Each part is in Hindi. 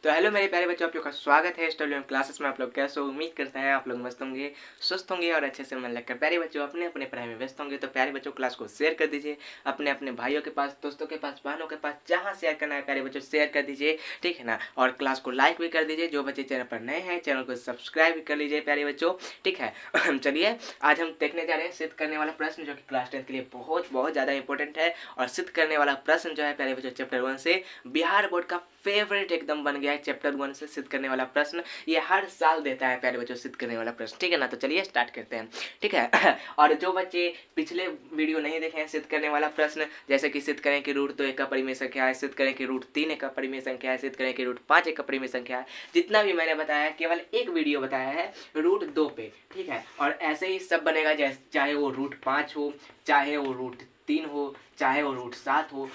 तो हेलो मेरे प्यारे बच्चों, आप लोग का स्वागत है स्टडी क्लासेस में। आप लोग कैसे हो? उम्मीद करते हैं आप लोग मस्त होंगे, स्वस्थ होंगे और अच्छे से मन लगकर प्यारे बच्चों अपने अपने पढ़ाई में व्यस्त होंगे। तो प्यारे बच्चों क्लास को शेयर कर दीजिए अपने अपने भाइयों के पास, दोस्तों के पास, बहनों के पास, जहाँ शेयर करना है प्यारे बच्चों शेयर कर दीजिए, ठीक है ना। और क्लास को लाइक भी कर दीजिए। जो बच्चे चैनल पर नए हैं चैनल को सब्सक्राइब भी कर लीजिए प्यारे बच्चों, ठीक है। चलिए आज हम देखने जा रहे हैं सिद्ध करने वाला प्रश्न, जो कि क्लास 10 के लिए बहुत ज़्यादा इंपॉर्टेंट है। और सिद्ध करने वाला प्रश्न जो है प्यारे बच्चों चैप्टर 1 से बिहार बोर्ड का फेवरेट एकदम बन गया है। चैप्टर 1 से सिद्ध करने वाला प्रश्न ये हर साल देता है प्यारे बच्चों सिद्ध करने वाला प्रश्न, ठीक है ना। तो चलिए स्टार्ट करते हैं, ठीक है। और जो बच्चे पिछले वीडियो नहीं देखे हैं सिद्ध करने वाला प्रश्न, जैसे कि सिद्ध करें कि रूट 2 एक अपरिमेय संख्या है, सिद्ध करें कि रूट 3 एक अपरिमेय संख्या है, सिद्ध करें कि रूट 5 एक अपरिमेय संख्या है, जितना भी मैंने बताया केवल एक वीडियो बताया है रूट 2 पे, ठीक है। और ऐसे ही सब बनेगा, चाहे वो रूट 5 हो, चाहे वो रूट 3 हो, चाहे वो रूट 7 हो,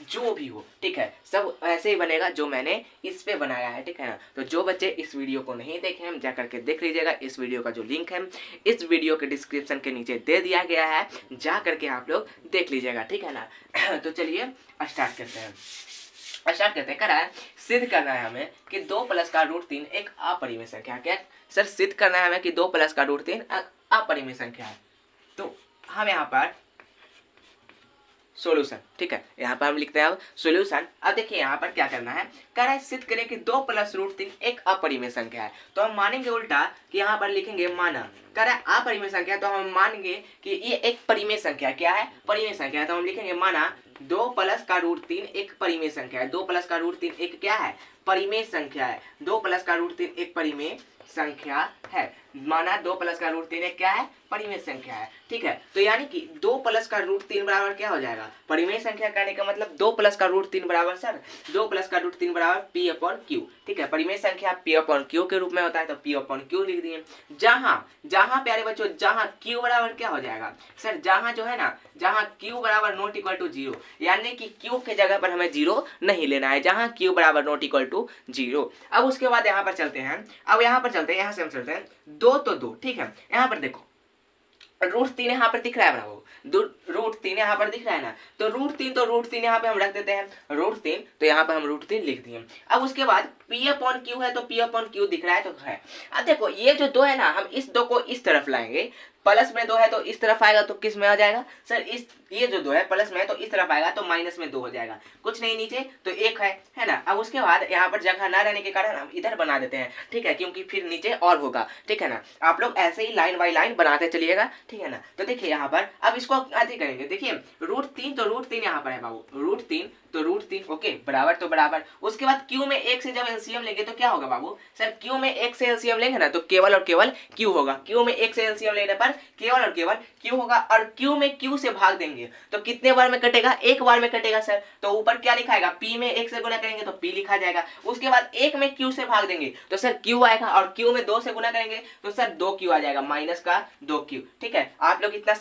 जो भी हो, ठीक है, सब ऐसे ही बनेगा जो मैंने इस पे बनाया है, ठीक है ना। तो जो बच्चे इस वीडियो को नहीं देखे हैं जा करके देख लीजिएगा। इस वीडियो का जो लिंक है इस वीडियो के डिस्क्रिप्शन के नीचे दे दिया गया है, जा करके आप लोग देख लीजिएगा, ठीक है ना। तो चलिए स्टार्ट करते हैं। करा है सिद्ध करना है हमें कि 2 प्लस का रूट 3 एक अपरिमेय संख्या है। क्या सर? सिद्ध करना है हमें कि 2 प्लस का रूट 3 अपरिमेय संख्या है। तो हम यहाँ पर सॉल्यूशन, ठीक है, यहाँ पर हम लिखते हैं अब सॉल्यूशन। अब देखिए यहाँ पर क्या करना है, कह रहा है सिद्ध करें कि 2 प्लस रूट 3 एक अपरिमेय संख्या है। तो हम मानेंगे उल्टा कि यहाँ पर लिखेंगे माना, कह रहा है अपरिमेय संख्या, तो हम मानेंगे कि ये एक परिमेय संख्या क्या है, परिमेय संख्या है। तो हम लिखेंगे माना 2 प्लस का रूट 3 एक परिमेय संख्या है। 2 प्लस का रूट 3 एक क्या है? परिमेय संख्या है। 2 प्लस का रूट 3 एक परिमेय संख्या है। माना 2 प्लस का रूट 3 एक क्या है? परिमेय संख्या है, ठीक है। तो यानी कि 2 प्लस का रूट 3 बराबर क्या हो जाएगा? परिमेय संख्या कहने का मतलब 2 प्लस का रूट 3 बराबर सर 2 प्लस का रूट 3 बराबर पी अपॉन क्यू, ठीक है। परिमेय संख्या पी अपॉन क्यू के रूप में होता है, तो पी अपॉन क्यू लिख दिए। जहां प्यारे बच्चों जहां क्यू बराबर क्या हो जाएगा सर? जहां जो है ना, जहां क्यू बराबर नॉट इक्वल टू 0, यानी कि क्यू के जगह पर हमें 0 नहीं लेना है, जहां क्यू बराबर नॉट इक्वल टू 0। अब उसके बाद यहाँ पर चलते हैं, यहाँ से हम चलते हैं 2 तो 2, ठीक है। यहाँ पर देखो रूट 3 यहाँ पर दिख रहा है ब्रावो, रूट 3 यहाँ पर दिख रहा है ना, तो रूट 3 यहाँ पे हम रख देते हैं रूट 3, तो यहाँ पर हम रूट 3 लिख दिए। अब उसके बाद पी अपॉन क्यू है, तो पी अपॉन क्यू दिख रहा है तो है। अब देखो ये जो 2 है ना, हम इस 2 को इस तरफ लाएंगे, प्लस में 2 है तो इस तरफ आएगा, तो किस में आ जाएगा सर? ये जो 2 है प्लस में है तो इस तरफ आएगा, तो माइनस में 2 हो जाएगा, कुछ नहीं नीचे तो 1 है ना। अब उसके बाद यहाँ पर जगह ना रहने के कारण हम इधर बना देते हैं, ठीक है, क्योंकि फिर नीचे और होगा, ठीक है ना। आप लोग ऐसे ही लाइन बाई लाइन बनाते चलिएगा, ठीक है ना। तो देखिए यहाँ पर अब इसको आगे करेंगे। देखिए रूट 3 तो रूट 3 यहाँ पर है बाबू, रूट 3 तो रूट 3 ओके, बराबर तो बराबर। उसके बाद क्यू में 1 से जब एलसीएम लेंगे तो क्या होगा बाबू सर? क्यू में 1 से एलसीएम लेंगे ना तो केवल और केवल क्यू होगा। क्यू में 1 से एलसीएम लेने पर केवल और केवल क्यू होगा, और क्यू में क्यू से भाग देंगे तो कितने बार में कटेगा? एक बार में कटेगा सर। तो ऊपर क्या लिखाएगा? पी में 1 से गुना करेंगे तो पी लिखा जाएगा। उसके बाद 1 में क्यू से भाग देंगे तो सर क्यू आएगा, और क्यू में 2 से गुना करेंगे तो सर 2 क्यू आ जाएगा, माइनस का 2 क्यू, ठीक है। आप लोग इतना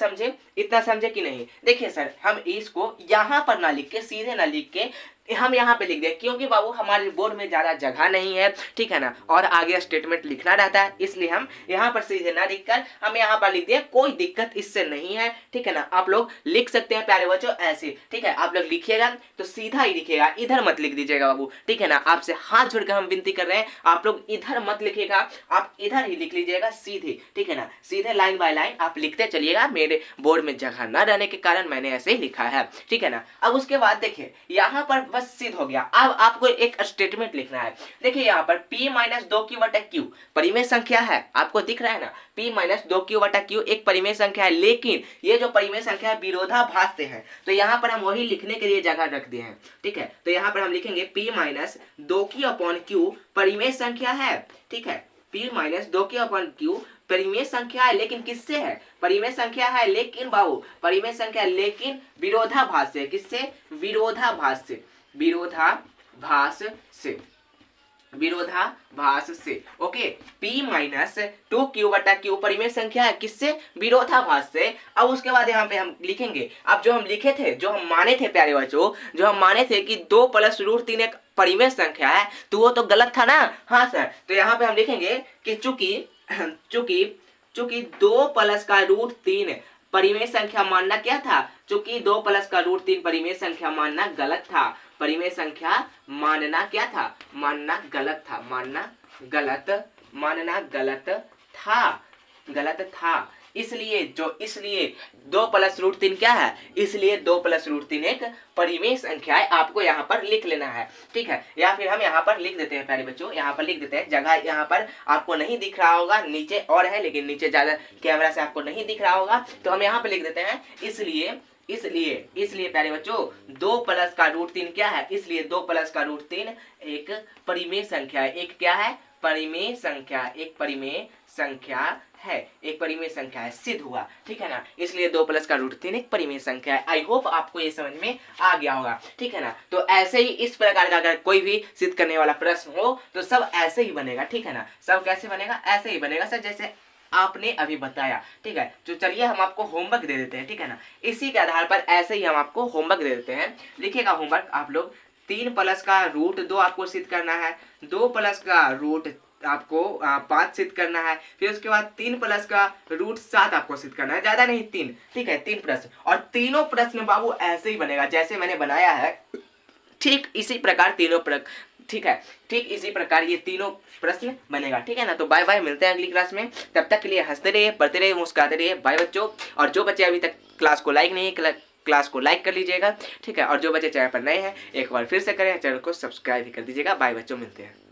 समझे कि नहीं? देखिए सर हम इसको यहाँ पर ना लिख के, सीधे ना लिख के हम यहाँ पे लिख दें, क्योंकि बाबू हमारे बोर्ड में ज्यादा जगह नहीं है, ठीक है ना, और आगे स्टेटमेंट लिखना रहता है, इसलिए हम यहाँ पर सीधे ना लिखकर हम यहाँ पर लिख दिए। कोई दिक्कत इससे नहीं है, ठीक है ना। आप लोग लिख सकते हैं प्यारे बच्चों ऐसे, ठीक है। आप लोग लिखिएगा तो सीधा ही लिखिएगा, इधर मत लिख दीजिएगा बाबू, ठीक है ना। आपसे हाथ जोड़कर हम विनती कर रहे हैं, आप लोग इधर मत लिखिएगा, आप इधर ही लिख लीजिएगा सीधे, ठीक है ना। सीधे लाइन बाय लाइन आप लिखते चलिएगा, मेरे बोर्ड में जगह न रहने के कारण मैंने ऐसे ही लिखा है, ठीक है ना। अब उसके बाद देखिए यहाँ पर बस सिद्ध हो गया। अब आपको एक स्टेटमेंट लिखना है। देखिए यहाँ पर p माइनस 2q बटा q परिमेय संख्या है, आपको दिख रहा है ना, p माइनस 2q बटा q एक परिमेय संख्या है, लेकिन ये जो परिमेय संख्या है विरोधाभास से है, तो यहाँ पर हम वही लिखने के लिए जगह रख दिए हैं, ठीक है। तो यहाँ पर हम लिखेंगे p minus 2q upon q परिमेय संख्या है, ठीक है। p minus 2q upon q परिमेय संख्या है, लेकिन किससे है? परिमेय संख्या है लेकिन बाबू, परिमेय संख्या लेकिन विरोधाभास से। किससे? विरोधाभास से, विरोधाभास से ओके। p माइनस 2q बटा q परिमेय संख्या है, किससे? विरोधाभास से। अब उसके बाद यहाँ पे हम लिखेंगे, अब जो हम लिखे थे, जो हम माने थे प्यारे बच्चों, जो हम माने थे कि 2 प्लस रूट 3 एक परिमेय संख्या है, तो वो तो गलत था ना। हाँ सर, तो यहाँ पे हम लिखेंगे कि चूंकि 2 प्लस का रूट 3 परिमेय संख्या मानना क्या था? चूंकि 2 प्लस का रूट 3 परिमेय संख्या मानना गलत था, परिमेय संख्या मानना क्या था, मानना गलत था, मानना गलत था। इसलिए 2+√3 क्या है, इसलिए 2+√3 एक परिमेय संख्या है, आपको यहाँ पर लिख लेना है, ठीक है। या फिर हम यहाँ पर लिख देते हैं प्यारे बच्चों, यहाँ पर लिख देते हैं, जगह यहाँ पर आपको नहीं दिख रहा होगा, नीचे और है लेकिन नीचे ज्यादा कैमरा से आपको नहीं दिख रहा होगा, तो हम यहाँ पर लिख देते हैं इसलिए प्यारे बच्चों 2+√3 क्या है, इसलिए 2+√3 एक परिमेय संख्या है, एक क्या है, परिमेय संख्या, एक परिमेय संख्या है, सिद्ध हुआ, ठीक है ना। इसलिए 2+√3 एक परिमेय संख्या है। आई होप आपको ये समझ में आ गया होगा, ठीक है ना। तो ऐसे ही इस प्रकार का अगर कोई भी सिद्ध करने वाला प्रश्न हो तो सब ऐसे ही बनेगा, ठीक है ना। सब कैसे बनेगा, ऐसे ही बनेगा सर, जैसे आपने अभी बताया, ठीक है। तो चलिए हम आपको होमवर्क दे देते हैं, ठीक है ना। इसी के आधार पर ऐसे ही हम आपको होमवर्क दे देते हैं। लिखिएगा होमवर्क आप लोग, 3+√2 आपको सिद्ध करना है, 2+ आपको 5 सिद्ध करना है, फिर उसके बाद 3+7 आपको सिद्ध करना है, ज्यादा नहीं 3, ठीक है, 3 प्रश्न। और तीनों प्रश्न बाबू ऐसे ही बनेगा जैसे मैंने बनाया है, ठीक इसी प्रकार ठीक है, ठीक इसी प्रकार ये तीनों प्रश्न बनेगा, ठीक है ना। तो बाय बाय, मिलते हैं अगली क्लास में, तब तक के लिए हंसते रहिए, पढ़ते रहिए, मुस्कुराते रहिए, बाय बच्चों। और जो बच्चे अभी तक क्लास को लाइक नहीं, क्लास को लाइक कर लीजिएगा, ठीक है। और जो बच्चे चैनल पर नए हैं एक बार फिर से करें, चैनल को सब्सक्राइब भी कर दीजिएगा। बाय बच्चों, मिलते हैं।